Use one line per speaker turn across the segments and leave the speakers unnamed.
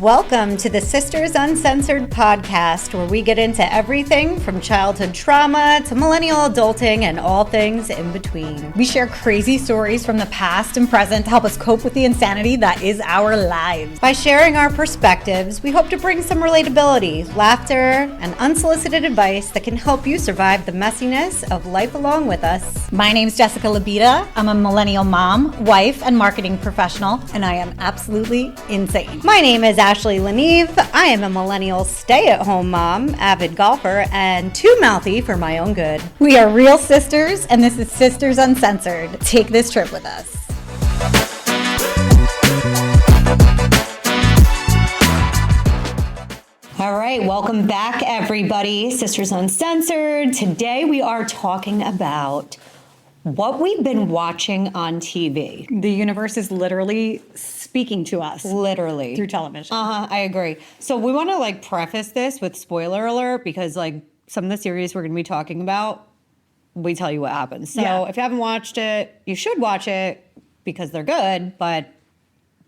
Welcome to the Sisters Uncensored podcast, where we get into everything from childhood trauma to millennial adulting and all things in between.
We share crazy stories from the past and present to help us cope with the insanity that is our lives.
By sharing our perspectives, we hope to bring some relatability, laughter, and unsolicited advice that can help you survive the messiness of life along with us.
My name's Jessica Labita. I'm a millennial mom, wife, and marketing professional, and I am absolutely insane.
My name is Ashley Lanive. I am a millennial stay-at-home mom, avid golfer, and too mouthy for my own good.
We are real sisters, and this is Sisters Uncensored. Take this trip with us.
All right, welcome back, everybody. Sisters Uncensored. Today we are talking about what we've been watching on TV.
The universe is literally speaking to us.
Literally.
Through television.
I agree. So we want to preface this with spoiler alert because some of the series we're going to be talking about, we tell you what happens. So if you haven't watched it, you should watch it because they're good, but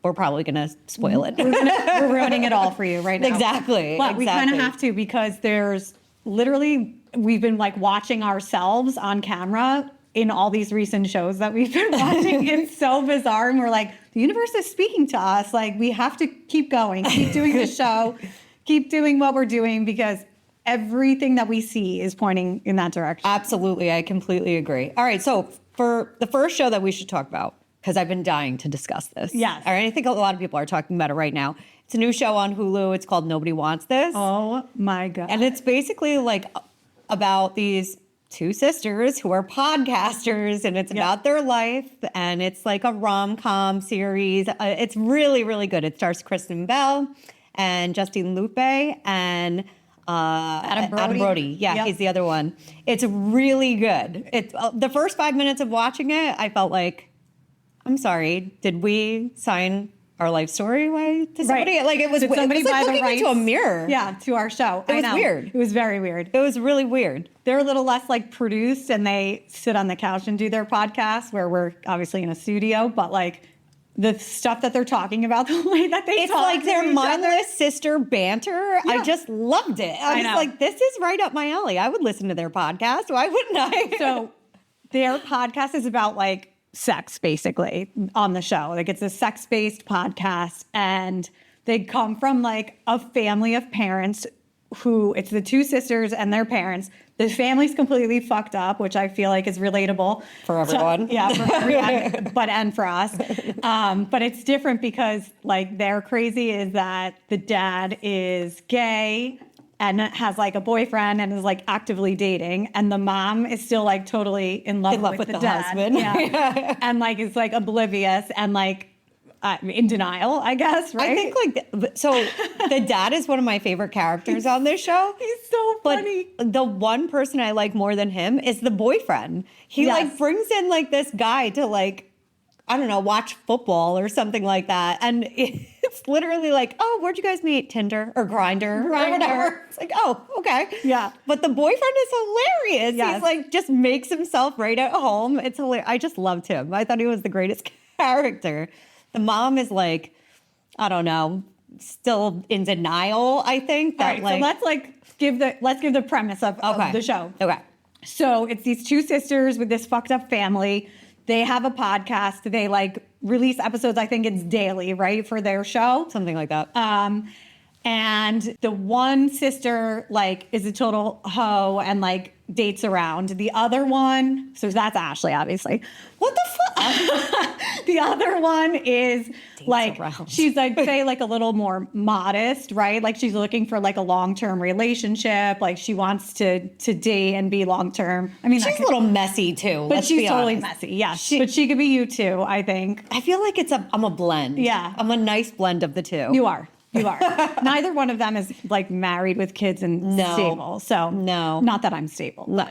we're probably going to spoil it.
We're ruining it all for you right now.
Exactly.
But we kind of have to because there's literally, we've been watching ourselves on camera in all these recent shows that we've been watching. It's so bizarre. And we're like, the universe is speaking to us. We have to keep going, keep doing the show, keep doing what we're doing because everything that we see is pointing in that direction.
Absolutely. I completely agree. All right. So for the first show that we should talk about, because I've been dying to discuss this.
Yes.
All right. I think a lot of people are talking about it right now. It's a new show on Hulu. It's called Nobody Wants This.
Oh my God.
And it's basically about these two sisters who are podcasters, and it's about their life, and it's like a rom-com series. It's really, really good. It stars Kristen Bell and Justine Lupe and Adam Brody. Yeah, he's the other one. It's really good. It's the first 5 minutes of watching it, I felt like, I'm sorry, did we sign our life story away to somebody?
Right.
It was looking into a mirror.
Yeah, to our show.
It was weird.
It was very weird.
It was really weird.
They're a little less produced, and they sit on the couch and do their podcast where we're obviously in a studio, but the stuff that they're talking about, the way that they talk
it's their mindless sister banter.
Yeah.
I just loved it. I was like, this is right up my alley. I would listen to their podcast. Why wouldn't I?
So their podcast is about sex, basically, on the show. It's a sex-based podcast, and they come from a family of parents who, it's the two sisters and their parents. The family's completely fucked up, which I feel is relatable.
For everyone.
So, for everyone, and for us. But it's different because their crazy is that the dad is gay and has a boyfriend and is actively dating, and the mom is still totally in love with the dad.
Husband.
Yeah. And is oblivious and in denial, I guess, right?
I think so the dad is one of my favorite characters on this show.
He's so funny.
But the one person I like more than him is the boyfriend. He brings in this guy to I don't know, watch football or something like that. And it's literally oh, where'd you guys meet? Tinder or Grindr or whatever. It's oh, okay.
Yeah.
But the boyfriend is hilarious.
Yes.
He's just makes himself right at home. It's hilarious. I just loved him. I thought he was the greatest character. The mom is I don't know, still in denial, I think. That
so let's give the premise of the show.
Okay.
So it's these two sisters with this fucked up family. They have a podcast. They release episodes, I think it's daily, right, for their show.
Something like that.
And the one sister is a total hoe and dates around. The other one, so that's Ashley, obviously.
What the fuck?
The other one is
around.
She's say a little more modest, right? She's looking for a long-term relationship. She wants to date and be long-term. I mean,
she's a little messy too.
But she's totally messy. Yeah, but she could be you too, I think.
I feel I'm a blend.
Yeah.
I'm a nice blend of the two.
You are. Neither one of them is married with kids and stable. So
no,
not that I'm stable.
No,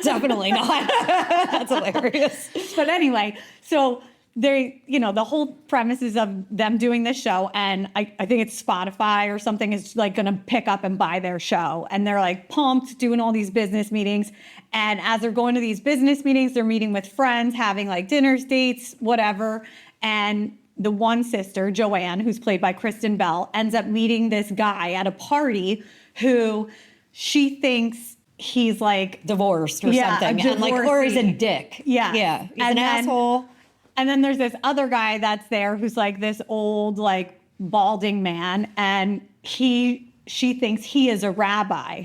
definitely not. That's hilarious.
But anyway, so they, the whole premise is of them doing this show, and I think it's Spotify or something is going to pick up and buy their show, and they're pumped doing all these business meetings, and as they're going to these business meetings, they're meeting with friends, having dinners, dates, whatever, and the one sister, Joanne, who's played by Kristen Bell, ends up meeting this guy at a party who she thinks he's like
divorced or something. And like, or he's a dick.
Yeah.
Yeah. He's an asshole.
And then there's this other guy that's there who's like this old, like balding man. And she thinks he is a rabbi.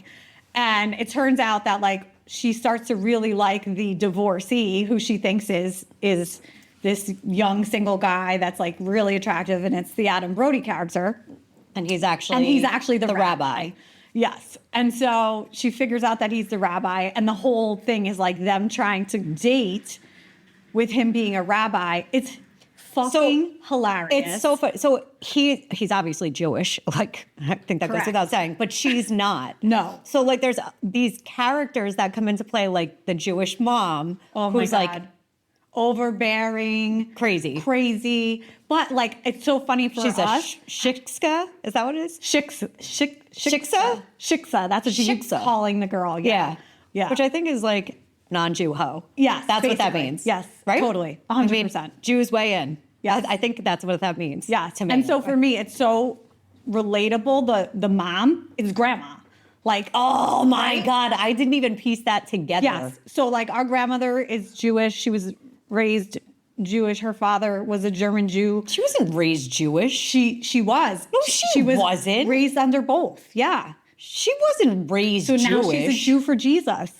And it turns out that like she starts to really like the divorcee who she thinks is this young single guy that's like really attractive. And it's the Adam Brody character.
And he's actually
the rabbi. Yes. And so she figures out that he's the rabbi, and the whole thing is like them trying to date with him being a rabbi. It's fucking hilarious.
It's so funny. So he's obviously Jewish. Like, I think that goes without saying, but she's not.
No.
So like there's these characters that come into play, like the Jewish mom who's like
overbearing, crazy. But like, it's so funny for
she's
us.
Shiksa? Is that what it is?
Shiksa? Shiksa. That's what she's calling the girl. Yeah.
Which I think is like non-Jew hoe.
Yes.
That's what that means.
Yes.
Right?
Totally. 100%.
I mean, Jews weigh in. Yeah. I think that's what that means.
Yeah.
To me.
And so for me, it's so relatable. The mom is grandma. Like,
oh my God, I didn't even piece that together.
Yes. So like our grandmother is Jewish. She was raised Jewish. Her father was a German Jew.
She wasn't raised Jewish.
She was.
No, she wasn't.
Raised under both. Yeah.
She wasn't raised Jewish.
So now she's a Jew for Jesus.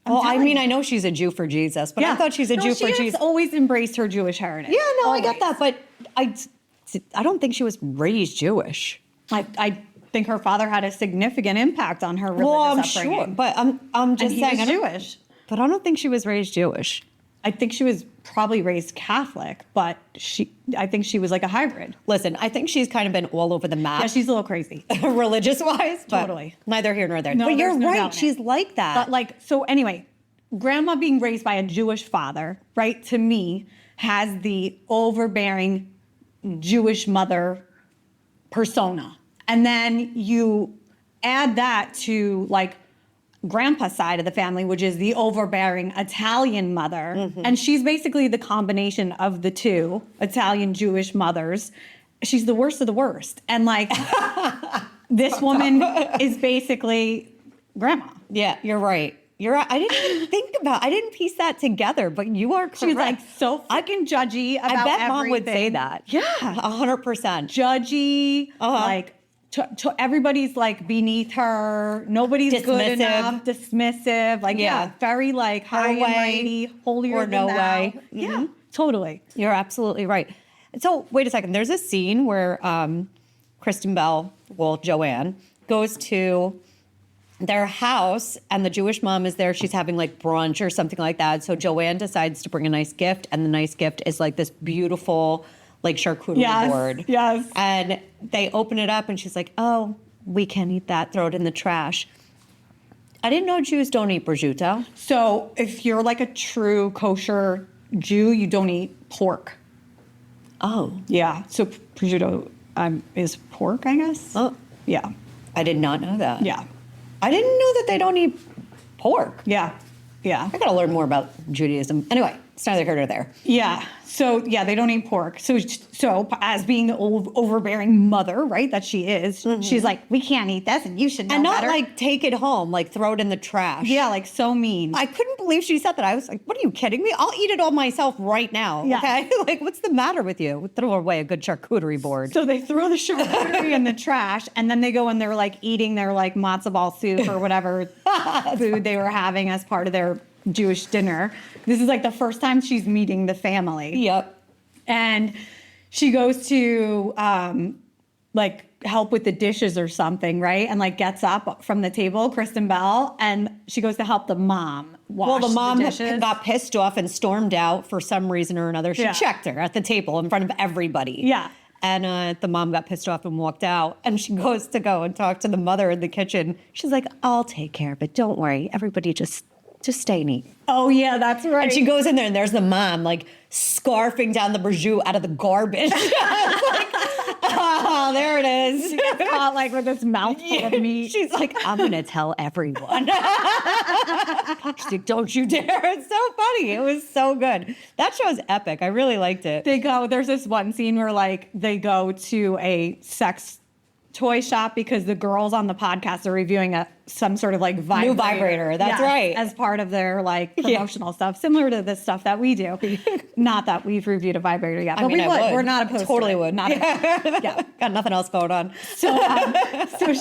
Well, I mean, I know she's a Jew for Jesus, but I thought she's a Jew for Jesus.
She's always embraced her Jewish heritage.
Yeah, no, always. I get that, but I don't think she was raised Jewish.
I think her father had a significant impact on her religious upbringing.
Sure, but I'm just saying,
he was Jewish.
But I don't think she was raised Jewish.
I think she was probably raised Catholic, but I think she was like a hybrid.
Listen, I think she's kind of been all over the map.
Yeah, she's a little crazy.
Religious-wise.
Totally.
Neither here nor there.
No,
but you're
no
right. She's like that.
But like, so anyway, grandma being raised by a Jewish father, right, to me, has the overbearing Jewish mother persona. And then you add that to like grandpa's side of the family, which is the overbearing Italian mother. Mm-hmm. And she's basically the combination of the two Italian Jewish mothers. She's the worst of the worst. And like this woman is basically grandma.
Yeah, you're right. I didn't piece that together, but you are correct.
She was like so fucking judgy about everything.
I bet mom would say that.
Yeah.
100%.
Judgy, like everybody's like beneath her. Nobody's
dismissive.
Good enough. Dismissive. Like, very like high and mighty, holier
or
than
no
thou.
way. Mm-hmm.
Yeah, totally.
You're absolutely right. So wait a second. There's a scene where Kristen Bell, Joanne, goes to their house and the Jewish mom is there. She's having like brunch or something like that. So Joanne decides to bring a nice gift, and the nice gift is like this beautiful like charcuterie board.
Yes.
And they open it up and she's like, oh, we can't eat that. Throw it in the trash. I didn't know Jews don't eat prosciutto.
So if you're like a true kosher Jew, you don't eat pork.
Oh.
Yeah. So prosciutto is pork, I guess.
Oh.
Yeah.
I did not know that.
Yeah.
I didn't know that they don't eat pork.
Yeah. Yeah.
I got to learn more about Judaism. Anyway, it's neither here nor there.
Yeah. So, yeah, they don't eat pork. So as being the old overbearing mother, right, that she is, she's like, we can't eat this and you should know
and not
better.
like take it home, like throw it in the trash.
Yeah, like so mean.
I couldn't believe she said that. I was like, what are you kidding me? I'll eat it all myself right now.
Yeah.
Okay. Like, what's the matter with you? Throw away a good charcuterie board.
So they throw the charcuterie in the trash, and then they go and they're like eating their like matzo ball soup or whatever food they were having as part of their Jewish dinner. This is like the first time she's meeting the family.
Yep.
And she goes to like help with the dishes or something, right? And like gets up from the table, Kristen Bell, and she goes to help the mom wash
the mom
the dishes.
got pissed off and stormed out for some reason or another. She checked her at the table in front of everybody.
Yeah.
And the mom got pissed off and walked out. And she goes to go and talk to the mother in the kitchen. She's like, I'll take care of it. Don't worry. Everybody just stay and eat.
Oh, yeah, that's right.
And she goes in there and there's the mom like scarfing down the prosciutto out of the garbage. Oh, there it is.
She gets caught like with this mouthful of meat.
She's like, I'm gonna tell everyone. She's like, don't you dare. It's so funny. It was so good. That show's epic. I really liked it.
There's this one scene where like they go to a sex toy shop because the girls on the podcast are reviewing some sort of like
New vibrator. That's right.
As part of their like promotional stuff, similar to the stuff that we do. Not that we've reviewed a vibrator yet, but we would. We're not opposed
totally
to it.
would.
Not
yeah. Got nothing else going on.
So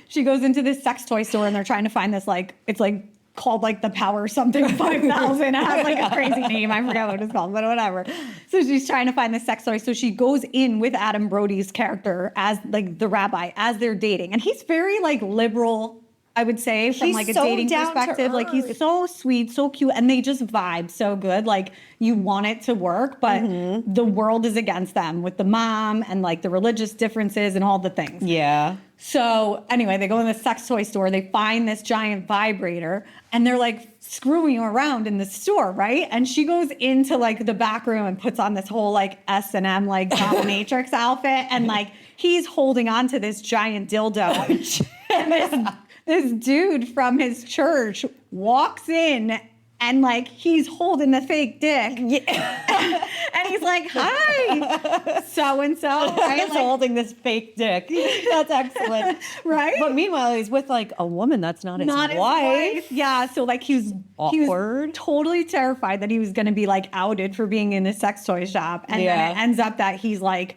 she goes into this sex toy store and they're trying to find this like, it's like called like the Power something 5000. It has like a crazy name. I forget what it's called, but whatever. So she's trying to find the sex toy. So she goes in with Adam Brody's character as like the rabbi, as they're dating. And he's very like liberal, I would say, from like a dating perspective. Like he's so sweet, so cute, and they just vibe so good. Like you want it to work, but the world is against them with the mom and like the religious differences and all the things.
Yeah.
So anyway, they go in the sex toy store, they find this giant vibrator, and they're like screwing around in the store, right? And she goes into like the back room and puts on this whole like S&M like dominatrix outfit, and like he's holding on to this giant dildo. And this dude from his church walks in and like he's holding the fake dick. Yeah. And he's like, hi, so-and-so. Right?
He's holding this fake dick. That's excellent.
Right?
But meanwhile, he's with like a woman that's not his wife.
Yeah, so like he was totally terrified that he was going to be like outed for being in the sex toy shop. And then it ends up that he's like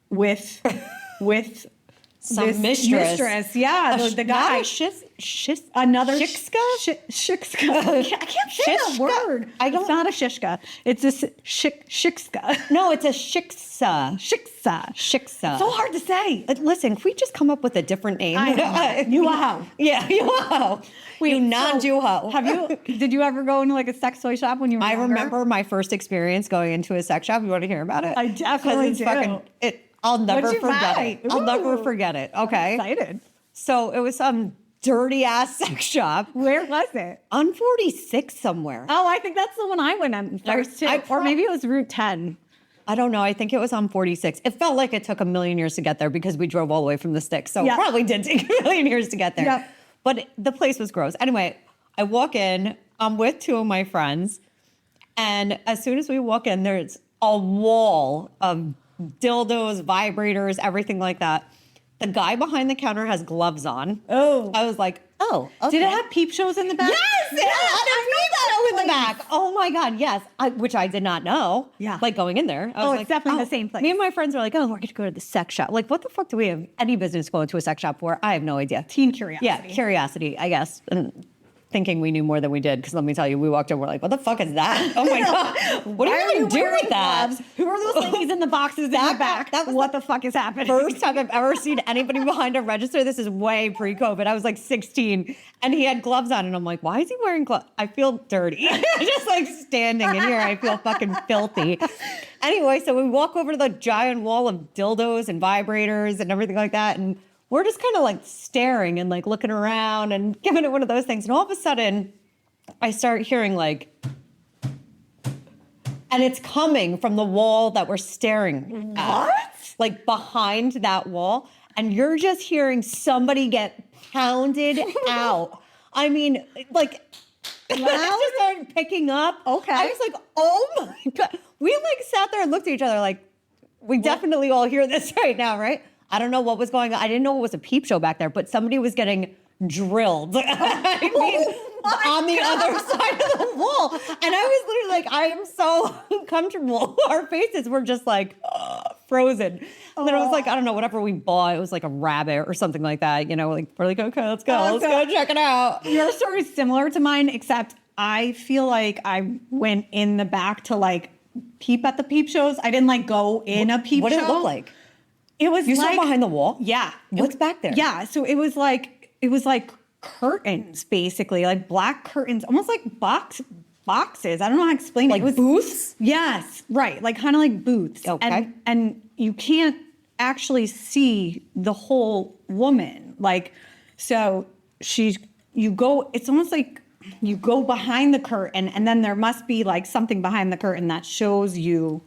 with
some mistress.
Yeah, the guy.
Another
Shikska? I can't say that word. It's not a shishka. It's a shikska.
No, it's a shiksa.
Shiksa. So hard to say.
Listen, if we just come up with a different name.
Yuho.
Yeah, yuho. You non-juho.
Did you ever go into like a sex toy shop when you were younger?
I remember my first experience going into a sex shop. You want to hear about it?
I definitely do.
I'll never forget it. I'll never forget it. Okay.
I'm excited.
So it was some dirty ass sex shop.
Where was it?
On 46 somewhere.
Oh, I think that's the one I went on first too. Or maybe it was Route 10.
I don't know. I think it was on 46. It felt like it took a million years to get there because we drove all the way from the sticks. So it probably did take a million years to get there.
Yep.
But the place was gross. Anyway, I walk in. I'm with two of my friends. And as soon as we walk in, there's a wall of dildos, vibrators, everything like that. The guy behind the counter has gloves on.
Oh.
I was like, oh, okay.
Did it have peep shows in the back?
Yes, it had a peep show in the back. Oh my God, yes. Which I did not know.
Yeah.
Like going in there. I was
it's definitely the same place.
Me and my friends were like, oh, we're going to go to the sex shop. Like, what the fuck do we have any business going to a sex shop for? I have no idea.
Teen curiosity.
Yeah, curiosity, I guess. And thinking we knew more than we did, because let me tell you, we walked in, we're like, what the fuck is that? Oh my God. What are you doing with that?
Gloves? Who are those ladies in the boxes in the back? What the fuck is happening?
First time I've ever seen anybody behind a register. This is way pre-COVID. I was like 16 and he had gloves on and I'm like, why is he wearing gloves? I feel dirty. Just like standing in here, I feel fucking filthy. Anyway, so we walk over to the giant wall of dildos and vibrators and everything like that, and we're just kind of like staring and like looking around and giving it one of those things. And all of a sudden, I start hearing like, and it's coming from the wall that we're staring at.
What?
Like behind that wall. And you're just hearing somebody get pounded out. I mean, like, I just started picking up.
Okay.
I was like, oh my God. We like sat there and looked at each other like, we definitely all hear this right now, right? I don't know what was going on. I didn't know it was a peep show back there, but somebody was getting drilled. I mean, on the other side of the wall. And I was literally like, I am so uncomfortable. Our faces were just like frozen. And then I was like, I don't know, whatever we bought, it was like a rabbit or something like that. You know, like we're like, okay, let's go. Let's go check it out.
Your story is similar to mine, except I feel like I went in the back to like peep at the peep shows. I didn't like go in a peep show.
What did it look like?
It was
you
like,
saw behind the wall?
Yeah.
What's back there?
Yeah. So it was like curtains, basically, like black curtains, almost like boxes. I don't know how to explain
like
it. It was
booths?
Yes. Right. Like kind of like booths.
Okay.
And you can't actually see the whole woman. Like, so it's almost like you go behind the curtain and then there must be like something behind the curtain that shows you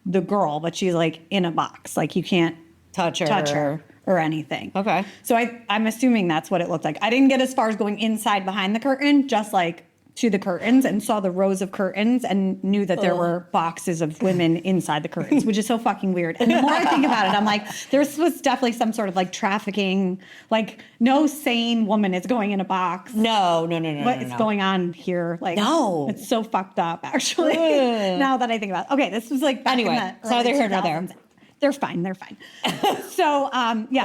the girl, but she's like in a box. Like you can't
touch
touch
her.
her or anything.
Okay.
So I'm assuming that's what it looked like. I didn't get as far as going inside behind the curtain, just like to the curtains, and saw the rows of curtains and knew that there were boxes of women inside the curtains, which is so fucking weird. And the more I think about it, I'm like, there was definitely some sort of like trafficking, like no sane woman is going in a box.
No.
What is going on here? Like,
No.
it's so fucked up, actually. Now that I think about it. Okay, this was like back
Anyway,
in the
so
early
they're here, not there.
2000s. They're fine. So,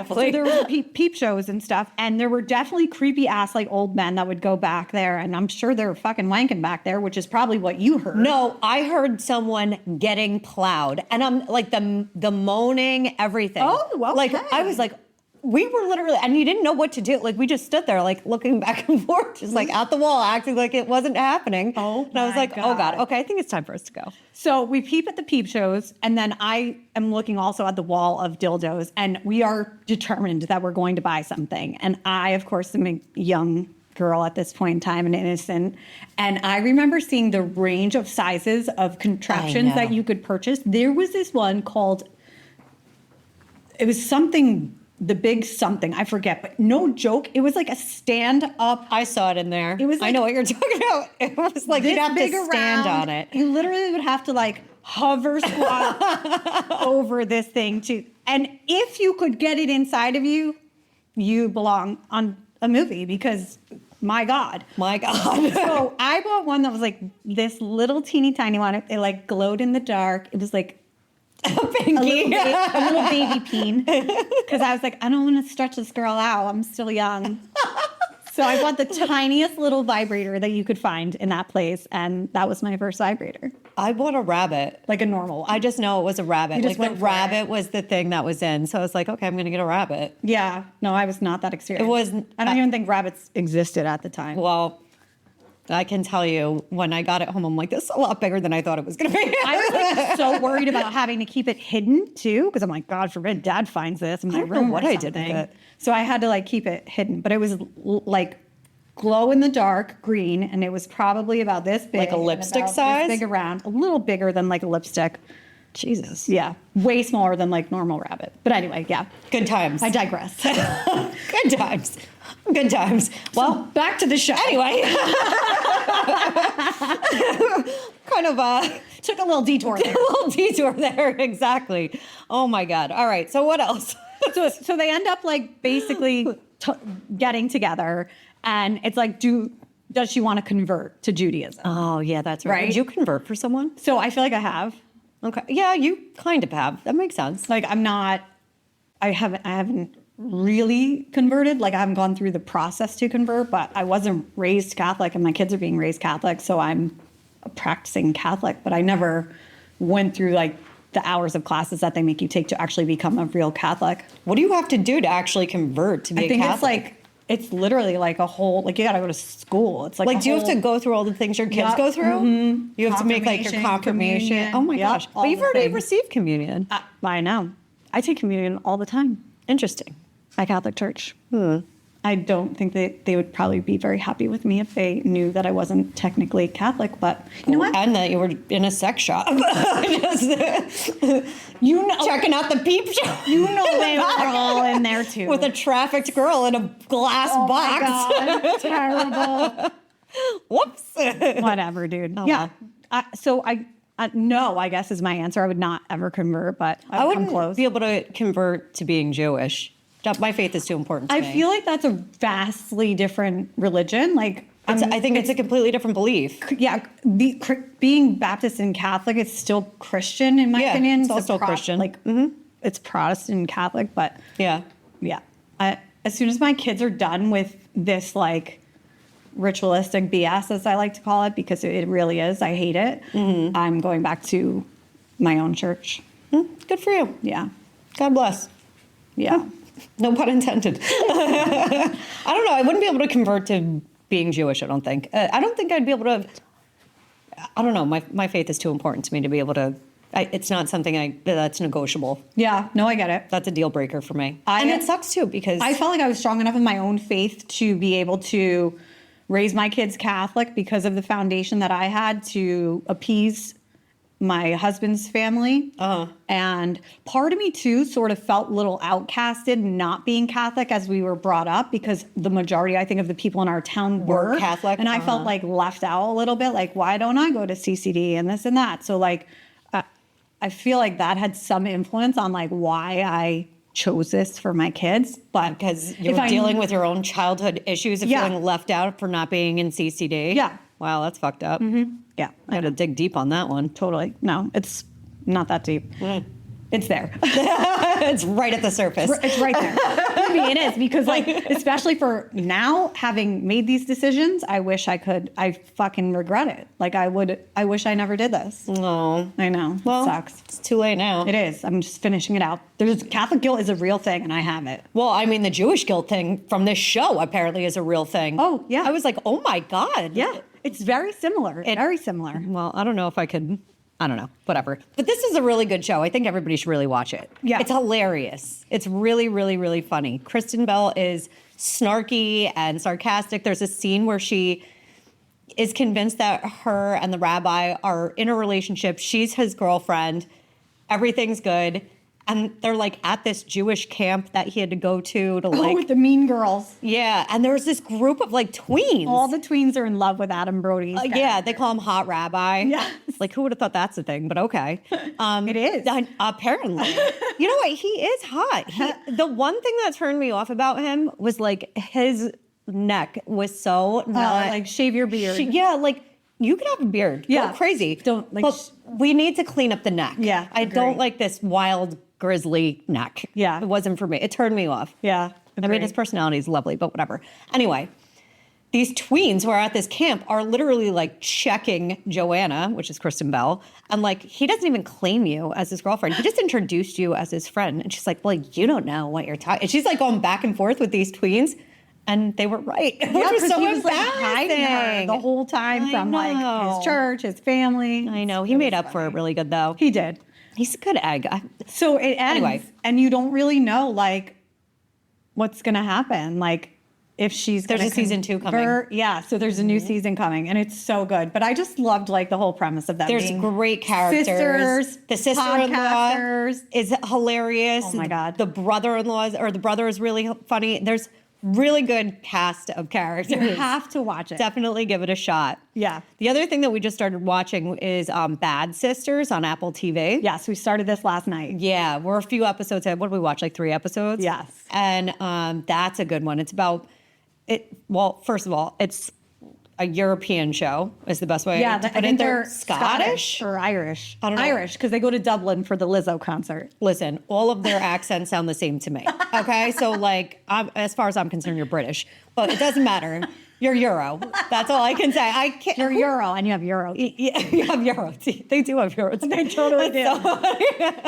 so there were peep shows and stuff, and there were definitely creepy ass like old men that would go back there, and I'm sure they were fucking wanking back there, which is probably what you heard.
No, I heard someone getting plowed, and I'm like the moaning, everything.
Oh, okay.
Like I was like, we were literally, and you didn't know what to do. Like we just stood there, like looking back and forth, just like at the wall, acting like it wasn't happening.
Oh,
and I was
my
like, oh God,
God.
okay, I think it's time for us to go.
So we peep at the peep shows, and then I am looking also at the wall of dildos, and we are determined that we're going to buy something. And I, of course, am a young girl at this point in time and innocent. And I remember seeing the range of sizes of contraptions that you could purchase. There was this one called, it was something, the big something, I forget, but no joke, it was like a stand-up.
I saw it in there.
It was
I
like
know what you're talking about. It was like you'd have to stand on it.
You literally would have to like hover squat over this thing too. And if you could get it inside of you, you belong on a movie because my God.
My God.
So I bought one that was like this little teeny tiny one. It like glowed in the dark. It was like a little baby peen. Because I was like, I don't want to stretch this girl out. I'm still young. So I bought the tiniest little vibrator that you could find in that place. And that was my first vibrator.
I bought a rabbit.
Like a normal one.
I just know it was a rabbit.
just
Like the
went for
rabbit was the thing that was in. So I was like, okay, I'm going to get a rabbit.
Yeah. No, I was not that experienced.
It wasn't-
I don't even think rabbits existed at the time.
Well, I can tell you, when I got it home, I'm like, this is a lot bigger than I thought it was going to be.
I was like so worried about having to keep it hidden too, because I'm like, God forbid Dad finds this in my
don't know
room.
what
or
I did with
something.
it.
So I had to like keep it hidden, but it was like glow in the dark green, and it was probably about this big,
Like a
and
lipstick
about
size?
this big around, a little bigger than like a lipstick.
Jesus.
Yeah, way smaller than like normal rabbit. But anyway, yeah.
Good times.
I digress.
Good times. Good times. Well,
Back to the show.
anyway. Kind of
Took a little detour there.
a little detour there. Exactly. Oh my God. All right. So what else?
So they end up like basically getting together, and it's like, does she want to convert to Judaism?
Oh yeah, that's right.
Right?
Did you convert for someone?
So I feel like I have.
Okay. Yeah, you kind of have. That makes sense.
Like I haven't really converted. Like I haven't gone through the process to convert, but I wasn't raised Catholic, and my kids are being raised Catholic, so I'm a practicing Catholic, but I never went through like the hours of classes that they make you take to actually become a real Catholic.
What do you have to do to actually convert to be
I think
a
it's
Catholic?
like, it's literally like a whole, like you got to go to school. It's like,
do you have to go through all the things your kids
Yep.
go through?
Mm-hmm.
You have to make like your confirmation.
Communion.
Oh my
Yep,
gosh.
all
But you've
the
already
things.
received communion.
I know. I take communion all the time.
Interesting.
My Catholic church. I don't think that they would probably be very happy with me if they knew that I wasn't technically Catholic, but you know what?
And that you were in a sex shop.
You know,
Checking out the peep show.
you know they were all in there too.
With a trafficked girl in a glass
oh
box.
my God, terrible.
Whoops.
Whatever, dude.
Oh,
yeah.
well.
No, I guess is my answer. I would not ever convert, but
I
I've come
wouldn't
close.
be able to convert to being Jewish. My faith is too important to
I
me.
feel like that's a vastly different religion. Like,
I think it's a completely different belief.
yeah, being Baptist and Catholic is still Christian in my
Yeah,
opinion.
it's also Christian.
Like, it's Protestant and Catholic, but
Yeah.
yeah. As soon as my kids are done with this, like, ritualistic BS, as I like to call it, because it really is, I hate it, I'm going back to my own church.
Good for you.
Yeah.
God bless.
Yeah.
No pun intended. I don't know. I wouldn't be able to convert to being Jewish, I don't think. I don't think I'd be able to. I don't know. My faith is too important to me to be able to. It's not something that's negotiable.
Yeah. No, I get it.
That's a deal breaker for me. And it sucks too because
I felt like I was strong enough in my own faith to be able to raise my kids Catholic because of the foundation that I had to appease my husband's family. And part of me too sort of felt a little outcasted not being Catholic as we were brought up, because the majority, I think, of the people in our town were
Catholic.
And I felt like left out a little bit, like, why don't I go to CCD and this and that? So like, I feel like that had some influence on like why I chose this for my kids. But
because you're dealing with your own childhood issues of feeling left out for not being in CCD.
Yeah.
Wow, that's fucked up.
Yeah.
I had to dig deep on that one.
Totally. No, it's not that deep. It's there.
It's right at the surface.
It's right there. I mean, it is, because like, especially for now, having made these decisions, I wish I could. I fucking regret it. Like I wish I never did this.
No.
I know.
Well,
it sucks.
It's too late now.
It is. I'm just finishing it out. Catholic guilt is a real thing, and I have it.
Well, I mean, the Jewish guilt thing from this show apparently is a real thing.
Oh, yeah.
I was like, oh my God.
Yeah. It's very similar. Very similar.
Well, I don't know if I could. I don't know. Whatever. But this is a really good show. I think everybody should really watch it.
Yeah.
It's hilarious. It's really, really, really funny. Kristen Bell is snarky and sarcastic. There's a scene where she is convinced that her and the rabbi are in a relationship. She's his girlfriend. Everything's good. And they're like at this Jewish camp that he had to go to like.
with the mean girls.
Yeah. And there's this group of like tweens.
All the tweens are in love with Adam Brody's
Yeah, they call him Hot Rabbi.
Yes.
Like, who would have thought that's a thing? But okay.
It is.
Apparently. You know what? He is hot. The one thing that turned me off about him was like his neck was so not.
Like shave your beard.
Yeah, like you could have a beard.
Yeah.
Go crazy.
Don't, like,
But we need to clean up the neck.
Yeah,
I
agree.
don't like this wild grizzly neck.
Yeah.
It wasn't for me. It turned me off.
Yeah.
I mean,
agreed.
his personality is lovely, but whatever. Anyway, these tweens who are at this camp are literally like checking Joanna, which is Kristen Bell, and like he doesn't even claim you as his girlfriend. He just introduced you as his friend. And she's like, well, you don't know what you're talking. And she's like going back and forth with these tweens. And they were right. Which was
'cause
so
he was like hiding her
embarrassing.
the whole time
I
from like
know.
his church, his family.
I know. He made up for it really good, though.
He did.
He's a good egg.
So it ends,
Anyway.
and you don't really know like what's gonna happen. Like if she's
There's
gonna
a season 2 coming.
convert. Yeah, so there's a new season coming, and it's so good. But I just loved like the whole premise of that.
There's
being
great characters.
sisters,
The sister-in-law
podcasters.
is hilarious.
Oh my God.
The brother-in-law or the brother is really funny. There's really good cast of characters.
You have to watch it.
Definitely give it a shot.
Yeah.
The other thing that we just started watching is Bad Sisters on Apple TV.
Yes, we started this last night.
Yeah, we're a few episodes in. What did we watch? Like 3 episodes?
Yes.
And that's a good one. It's about it. Well, first of all, it's a European show is the best way
Yeah,
to
I
put
think
it. They're
they're
Scottish?
or Irish.
I don't know.
Irish, because they go to Dublin for the Lizzo concert.
Listen, all of their accents sound the same to me. Okay, so like, as far as I'm concerned, you're British, but it doesn't matter. You're Euro. That's all I can say. I can't.
You're Euro, and you have Euro.
Yeah, you have Euro teeth. They do have Euro teeth.
They totally do.
So-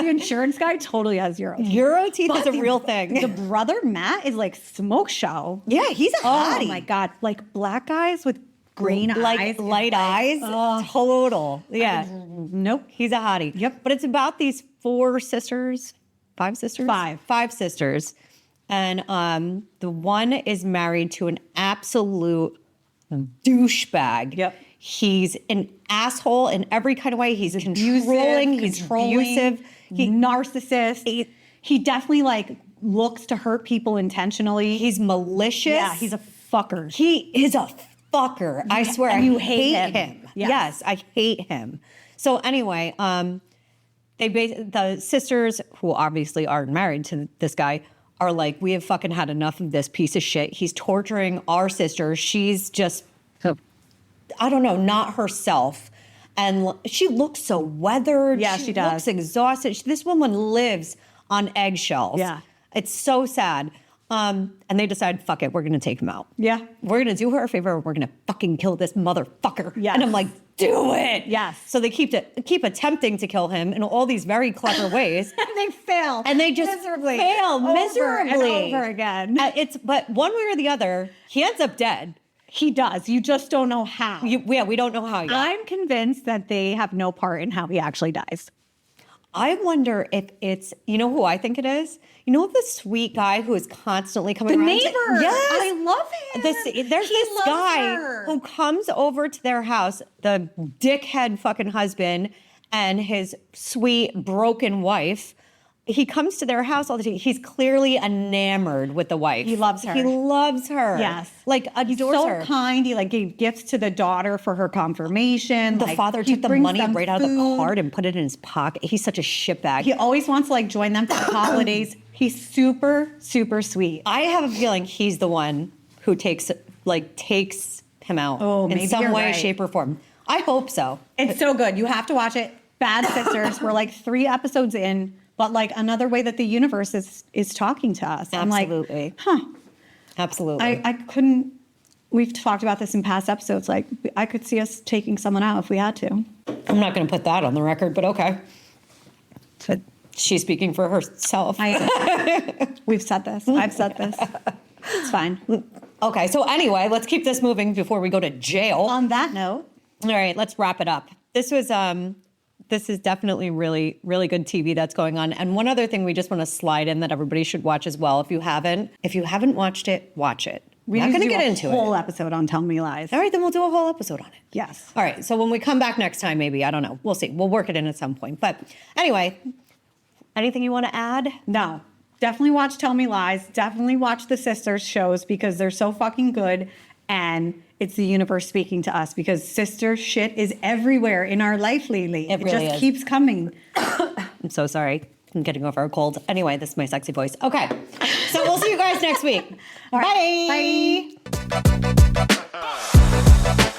The insurance guy totally has Euro.
Euro teeth is
But
a real thing.
The brother Matt is like smoke show.
Yeah, he's a hottie.
Oh my God, like black guys with green
like
eyes,
light eyes. Total. Yeah.
Nope.
He's a hottie.
Yep.
But it's about these 5 sisters. Five sisters. And the one is married to an absolute douchebag.
Yep.
He's an asshole in every kind of way. He's controlling. He's abusive.
Narcissist. He definitely like looks to hurt people intentionally.
He's malicious.
Yeah, he's a fucker.
He is a fucker. I swear.
and you
I
hate him.
Yes.
Yes.
I hate him. So anyway, the sisters, who obviously are married to this guy, are like, we have fucking had enough of this piece of shit. He's torturing our sister. She's just, I don't know, not herself. And she looks so weathered.
Yeah, she does.
Looks exhausted. This woman lives on eggshells.
Yeah.
It's so sad. And they decide, fuck it, we're going to take him out.
Yeah.
We're going to do her a favor. We're going to fucking kill this motherfucker.
Yes.
And I'm like, do it.
Yes.
So they keep attempting to kill him in all these very clever ways.
And they fail.
And they just
miserably.
fail
Over
miserably.
and over again.
But one way or the other, he ends up dead.
He does. You just don't know how.
We don't know how yet.
I'm convinced that they have no part in how he actually dies.
I wonder if it's, you know who I think it is? You know the sweet guy who is constantly coming
The
around?
neighbor.
Yes.
I love him.
There's
He
this
loves
guy
her.
who comes over to their house, the dickhead fucking husband, and his sweet, broken wife. He comes to their house all the time. He's clearly enamored with the wife.
He loves her.
He loves her.
Yes.
Like,
He's
adores
so
her.
kind. He like gave gifts to the daughter for her confirmation.
The
Like,
father
he
took the
brings
money
them
right out of the
food.
card and put it in his pocket. He's such a shitbag.
He always wants to like join them for the holidays. He's super, super sweet.
I have a feeling he's the one who takes him out
Oh, maybe
in some
you're
way,
right.
shape, or form. I hope so.
It's so good. You have to watch it. Bad Sisters. We're like 3 episodes in, but like another way that the universe is talking to us.
Absolutely.
I'm like,
Absolutely.
I couldn't. We've talked about this in past episodes. Like, I could see us taking someone out if we had to.
I'm not going to put that on the record, but okay. But she's speaking for herself.
We've said this. I've said this. It's fine.
Okay, so anyway, let's keep this moving before we go to jail.
On that note,
All right, let's wrap it up. This is definitely really, really good TV that's going on. And one other thing we just want to slide in that everybody should watch as well. If you haven't watched it, watch it. We're not going to get into
a whole episode on Tell Me Lies.
All right, then we'll do a whole episode on it.
Yes.
All right, so when we come back next time, maybe, I don't know. We'll see. We'll work it in at some point. But anyway, anything you want to add?
No. Definitely watch Tell Me Lies. Definitely watch the Sisters shows because they're so fucking good. And it's the universe speaking to us because sister shit is everywhere in our life lately.
It really
just
is.
keeps coming.
I'm so sorry. I'm getting over a cold. Anyway, this is my sexy voice. Okay, so we'll see you guys next week.
All right.
Bye.
Bye.